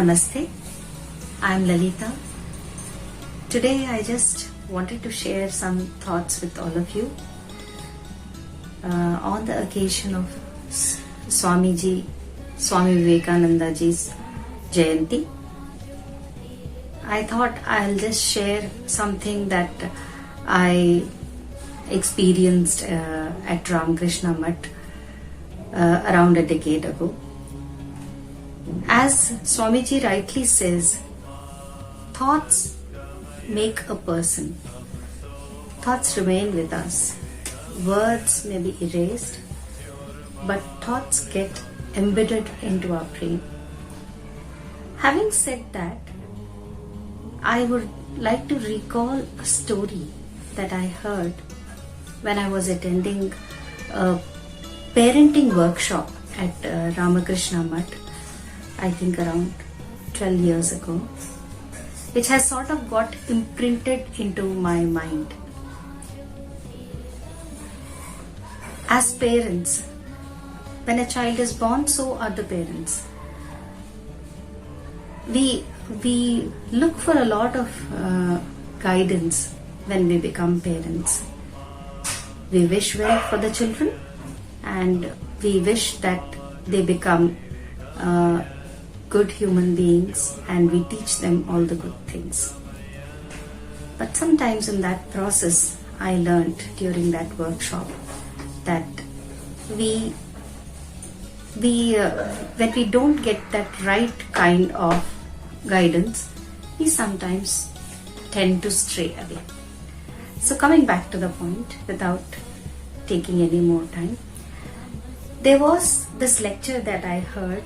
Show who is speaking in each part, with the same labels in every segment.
Speaker 1: Namaste, I'm Lalita. Today I just wanted to share some thoughts with all of you on the occasion of Swami Vivekananda Ji's Jayanti. I thought I'll just share something that I experienced at Ramakrishna Mutt around a decade ago. As Swamiji rightly says, thoughts make a person. Thoughts remain with us. Words may be erased, but thoughts get embedded into our brain. Having said that, I would like to recall a story that I heard when I was attending a parenting workshop at Ramakrishna Mutt, I think around 12 years ago, which has sort of got imprinted into my mind. As parents, when a child is born, so are the parents. We look for a lot of guidance when we become parents. We wish well for the children and we wish that they become good human beings and we teach them all the good things. But sometimes in that process, I learned during that workshop that when we don't get that right kind of guidance, we sometimes tend to stray away. So coming back to the point, without taking any more time, there was this lecture that I heard.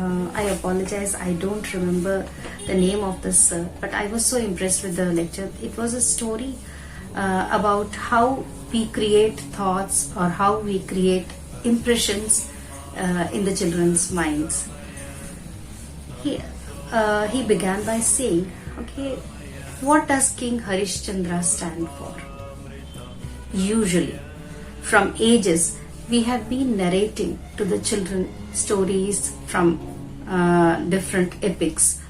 Speaker 1: I apologize, I don't remember the name of this, but I was so impressed with the lecture. It was a story about how we create thoughts or how we create impressions in the children's minds. He began by saying, okay, what does King Harishchandra stand for? Usually, from ages, we have been narrating to the children stories from different epics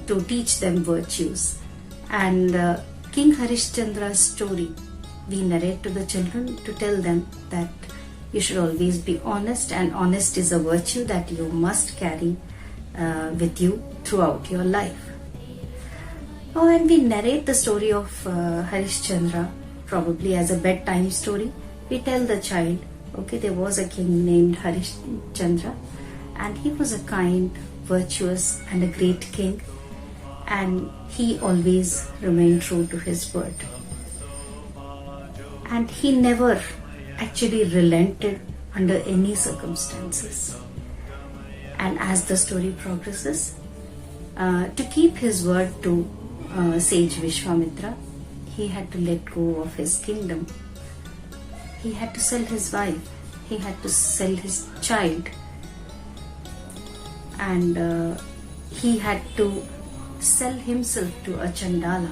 Speaker 1: to teach them virtues. And King Harishchandra's story, we narrate to the children to tell them that you should always be honest, and honest is a virtue that you must carry with you throughout your life. Now, when we narrate the story of Harishchandra, probably as a bedtime story, we tell the child, okay, there was a king named Harishchandra and he was a kind, virtuous and a great king, and he always remained true to his word. And he never actually relented under any circumstances. And as the story progresses, to keep his word to sage Vishwamitra, he had to let go of his kingdom. He had to sell his wife, he had to sell his child, and he had to sell himself to a Chandala,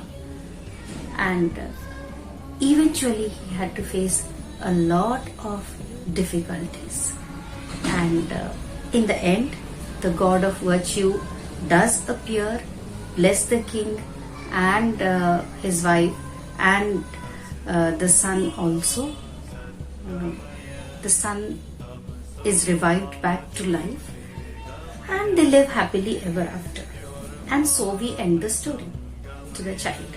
Speaker 1: and eventually he had to face a lot of difficulties. And in the end, the god of virtue does appear, bless the king and his wife and the son also. The son is revived back to life and they live happily ever after. And so we end the story to the child.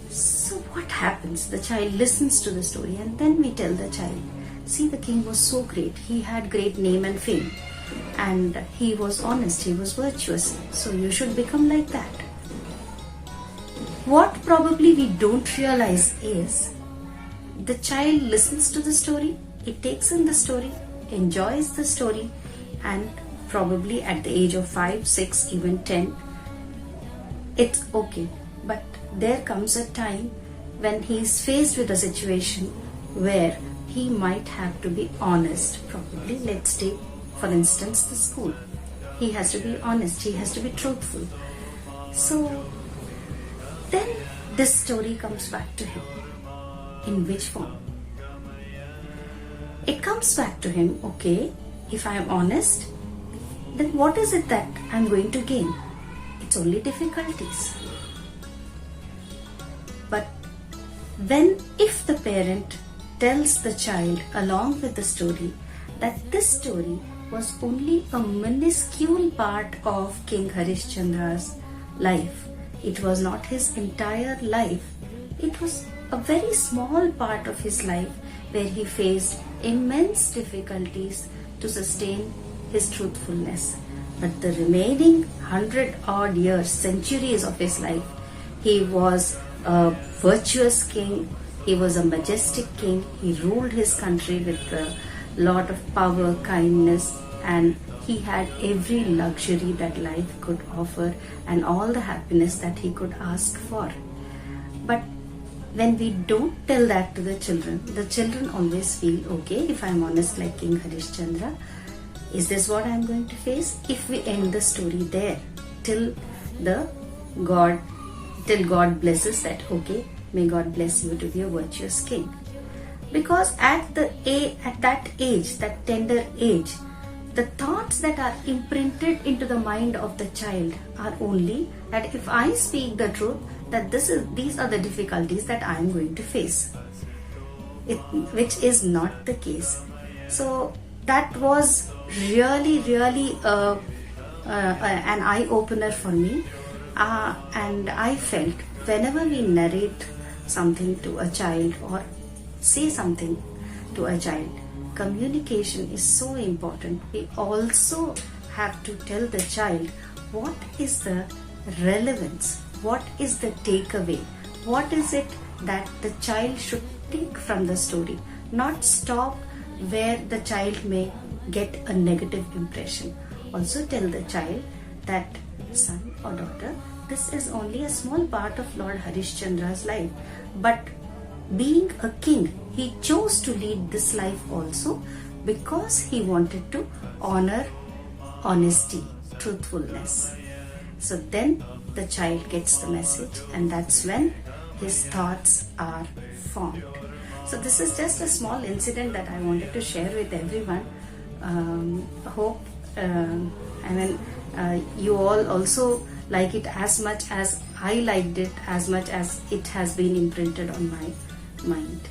Speaker 1: So what happens? The child listens to the story and then we tell the child, see, the king was so great. He had great name and fame and he was honest, he was virtuous. So you should become like that. What probably we don't realize is the child listens to the story, it takes in the story, enjoys the story, and probably at the age of 5, 6, even 10, it's okay. But there comes a time when he is faced with a situation where he might have to be honest. Probably, let's take for instance the school. He has to be honest, he has to be truthful. So then this story comes back to him. In which form? It comes back to him, okay, if I am honest, then what is it that I'm going to gain? It's only difficulties. But when, if the parent tells the child along with the story that this story was only a minuscule part of King Harishchandra's life, it was not his entire life, it was a very small part of his life where he faced immense difficulties to sustain his truthfulness. But the remaining 100 odd years, centuries of his life, he was a virtuous king, he was a majestic king, he ruled his country with a lot of power, kindness, and he had every luxury that life could offer and all the happiness that he could ask for. But when we don't tell that to the children always feel, okay, if I'm honest like King Harishchandra, is this what I'm going to face? If we end the story there till God blesses that, okay, may God bless you to be a virtuous king. Because at that age, that tender age, the thoughts that are imprinted into the mind of the child are only that if I speak the truth, that these are the difficulties that I am going to face, which is not the case. So that was really an eye-opener for me, and I felt whenever we narrate something to a child or say something to a child, communication is so important. We also have to tell the child what is the relevance, what is the takeaway, what is it that the child should take from the story, not stop where the child may get a negative impression. Also tell the child that, son or daughter, this is only a small part of Lord Harishchandra's life, but being a king, he chose to lead this life also because he wanted to honor honesty, truthfulness. So then the child gets the message, and that's when his thoughts are formed. So this is just a small incident that I wanted to share with everyone. Hope you all also like it as much as I liked it, as much as it has been imprinted on my mind.